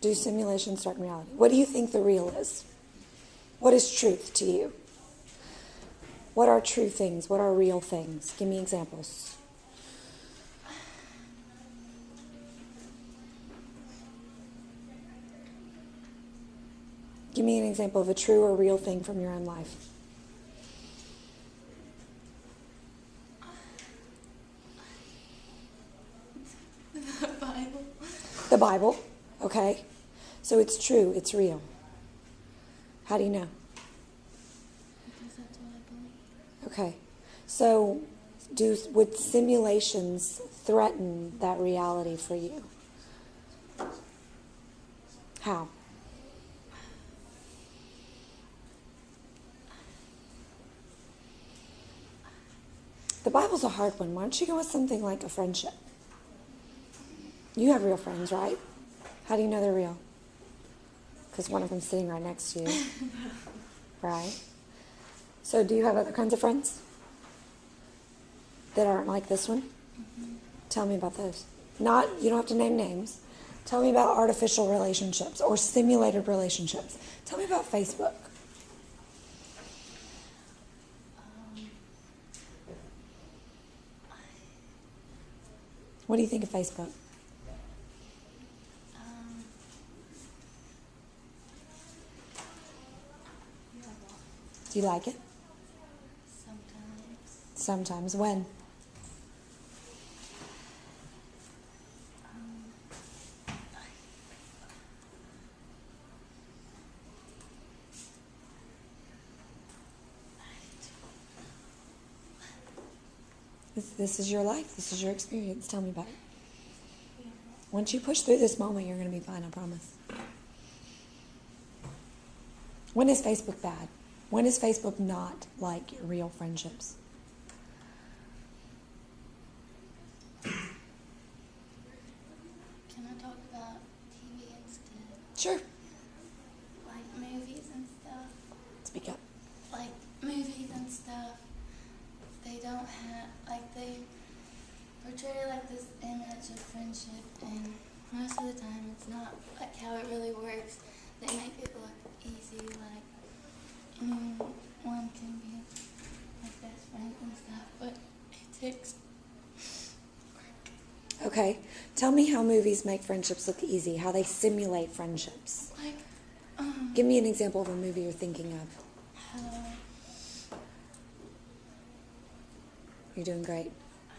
Do simulations threaten reality? What do you think the real is? What is truth to you? What are true things? What are real things? Give me examples. Give me an example of a true or real thing from your own life. The Bible. The Bible, okay. So it's true, it's real. How do you know? Because that's what I believe. Okay. So would simulations threaten that reality for you? How? The Bible's a hard one. Why don't you go with something like a friendship? You have real friends, right? How do you know they're real? Because one of them's sitting right next to you. Right? So do you have other kinds of friends that aren't like this one? Mm-hmm. Tell me about those. You don't have to name names. Tell me about artificial relationships or simulated relationships. Tell me about Facebook. What do you think of Facebook? Do you like it? Sometimes. Sometimes. When? This is your life. This is your experience. Tell me about it. Once you push through this moment, you're going to be fine, I promise. When is Facebook bad? When is Facebook not like your real friendships? Can I talk about TV instead? Sure. Like movies and stuff. Speak up. Like movies and stuff. They don't have, like, they portray like this image of friendship, and most of the time it's not like how it really works. They make it look easy, like anyone can be like best friends and stuff, but it takes work. Okay. Tell me how movies make friendships look easy, how they simulate friendships. Like, Give me an example of a movie you're thinking of. how You're doing great. I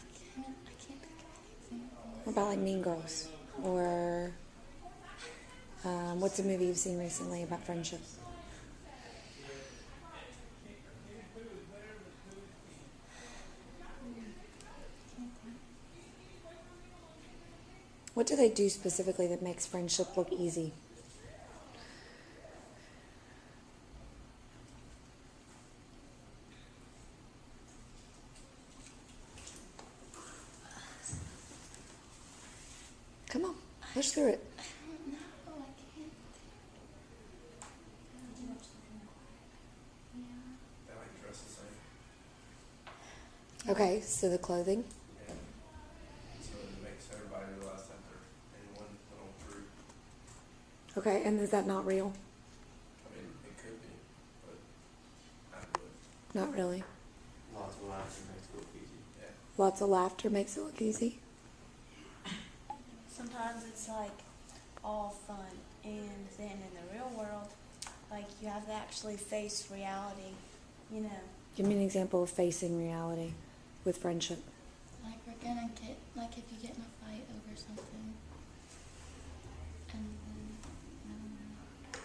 can't think of an example. What about like Mean Girls? Or what's a movie you've seen recently about friendships? What do they do specifically that makes friendship look easy? Come on, push through it. I don't know, I can't. They like dress the same. Okay, so the clothing. Yeah. So it makes everybody realize that they're in one little group. Okay, and is that not real? I mean, it could be, but not really. Not really. Lots of laughter makes it look easy. Yeah. Lots of laughter makes it look easy. Sometimes it's like all fun, and then in the real world, like you have to actually face reality, you know. Give me an example of facing reality with friendship. Like we're gonna get, like if you get in a fight over something, and then, I don't know.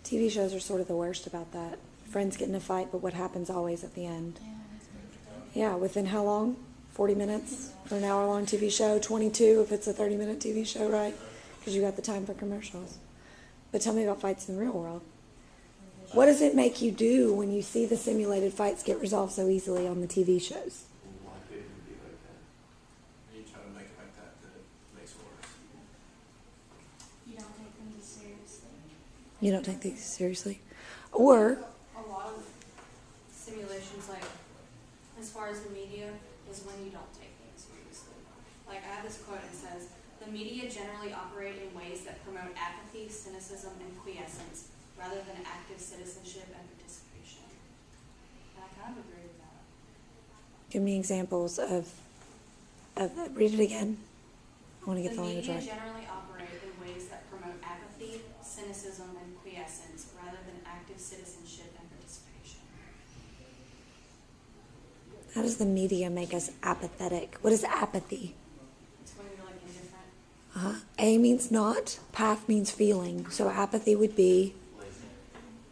TV shows are sort of the worst about that. Friends get in a fight, but what happens always at the end? They always make it. Yeah, within how long? 40 minutes for an hour-long TV show, 22 if it's a 30-minute TV show, right? Because you got the time for commercials. But tell me about fights in the real world. What does it make you do when you see the simulated fights get resolved so easily on the TV shows? Why couldn't it be like that? You try to make it like that, then it makes it worse. You don't take them seriously. You don't take these seriously? Or, A lot of simulations, like as far as the media, is when you don't take things seriously. like I have this quote and it says, "The media generally operate in ways that promote apathy, cynicism, and quiescence, rather than active citizenship and participation." And I kind of agree with that. Give me examples of that. Read it again. I want to get The the language media right. generally operate in ways that promote apathy, cynicism, and quiescence, rather than active citizenship and participation. How does the media make us apathetic? What is apathy? It's when you're like indifferent. A means not, path means feeling. So apathy would be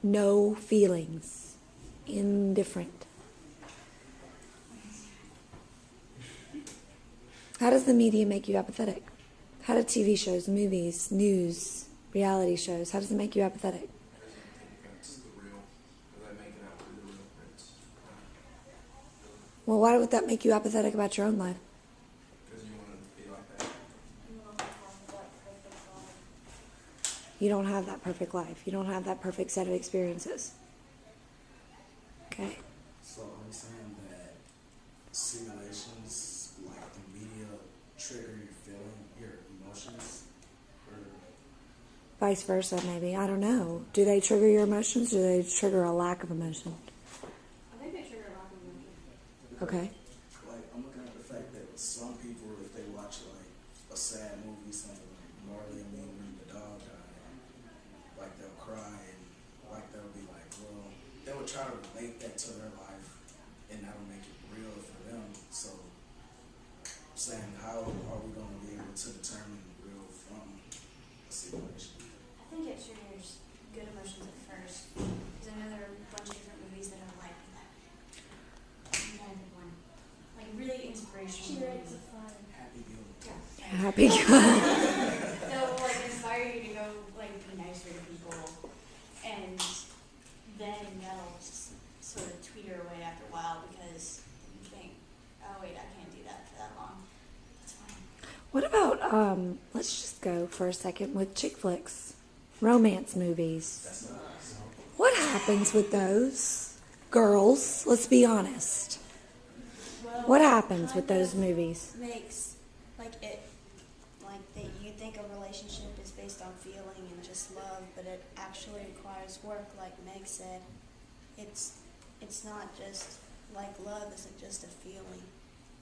no feelings, indifferent. How does the media make you apathetic? How do TV shows, movies, news, reality shows, how does it make you apathetic? Because you think that's the real, or they make it out to be the real prince. Well, why would that make you apathetic about your own life? Because you want to be like that. You don't have that perfect life. You don't have that perfect set of experiences. Okay? So are we saying that simulations, like the media, trigger your feeling, your emotions? Or Vice versa, maybe. I don't know. Do they trigger your emotions? Do they trigger a lack of emotion? I think they trigger a lack of emotion. Okay. like I'm looking at the fact that some people, if they watch like a sad movie, something like Marley and Me when the dog died, like they'll cry and like they'll be like, well, they would try to relate that to their life and that'll make it real for them. So I'm saying, how are we going to be able to determine real from a situation? I think it triggers good emotions at first, because I know there are a bunch of different movies that are like that. I'm trying to think one. Like really inspirational movies. Happy guilt. Yeah. Happy. They'll like inspire you to go like be nicer to people, and then that'll just sort of tweeter away after a while because you think, oh wait, I can't do that for that long. That's fine. What about, let's just go for a second with chick flicks, romance movies. That's not What happens with those? Girls, let's be honest. Well, What happens with kind those of movies? makes like it like that you think a relationship is based on feeling and just love, but it actually requires work, like Meg said. It's not just like love isn't just a feeling,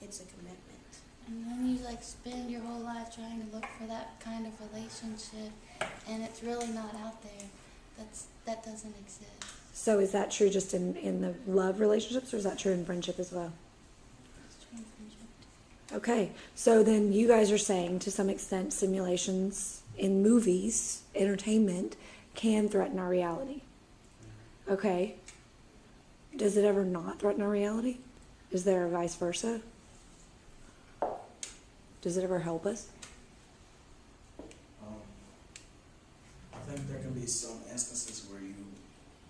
it's a commitment. And then you like spend your whole life trying to look for that kind of relationship, and it's really not out there. That doesn't exist. So is that true just in the love relationships, or is that true in friendship as well? It's true in friendship. Okay, so then you guys are saying to some extent simulations in movies, entertainment, can threaten our reality. Okay. Does it ever not threaten our reality? Is there a vice versa? Does it ever help us? I think there can be some instances where you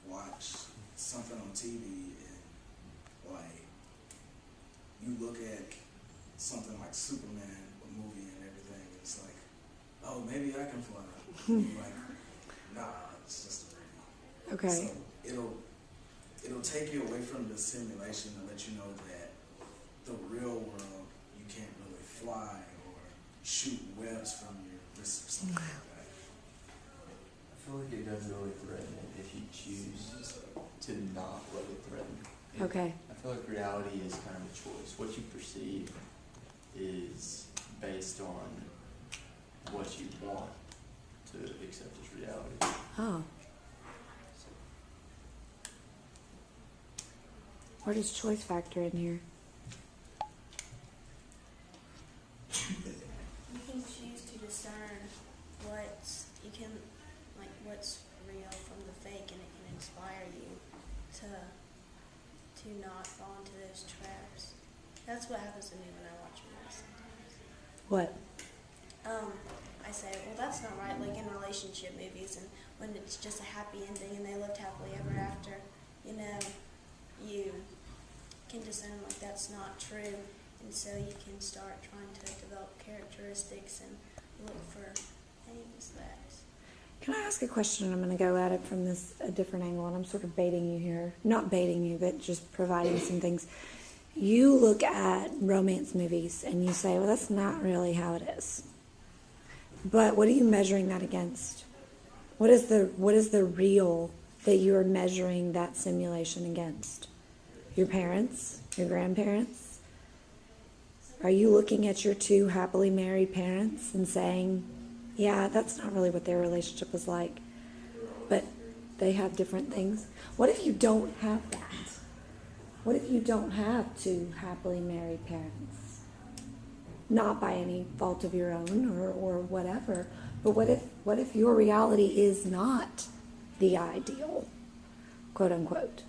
watch something on TV and like you look at something like Superman, a movie and everything, and it's like, oh, maybe I can fly. And you're like, nah, it's just a movie. Okay. So it'll take you away from the simulation and let you know that the real world you can't really fly or shoot webs from your wrist or something like that. I feel like it does really threaten it if you choose to not let it threaten it. Okay. I feel like reality is kind of a choice. What you perceive is based on what you want to accept as reality. Oh. Where does choice factor in here? You can choose to discern what's real from the fake, and it can inspire you to not fall into those traps. That's what happens to me when I watch movies sometimes. What? I say, well, that's not right, like in relationship movies, and when it's just a happy ending and they lived happily ever after, you know, you can discern like that's not true, and so you can start trying to develop characteristics and look for things that. Can I ask a question? I'm going to go at it from a different angle, and I'm sort of baiting you here. Not baiting you, but just providing some things. you look at romance movies and you say, well, that's not really how it is. But what are you measuring that against? What is the real that you are measuring that simulation against? Your parents? Your grandparents? Are you looking at your two happily married parents and saying, yeah, that's not really what their relationship was like, but they have different things? What if you don't have that? What if you don't have two happily married parents? Not by any fault of your own or whatever, but what if your reality is not the ideal, quote unquote?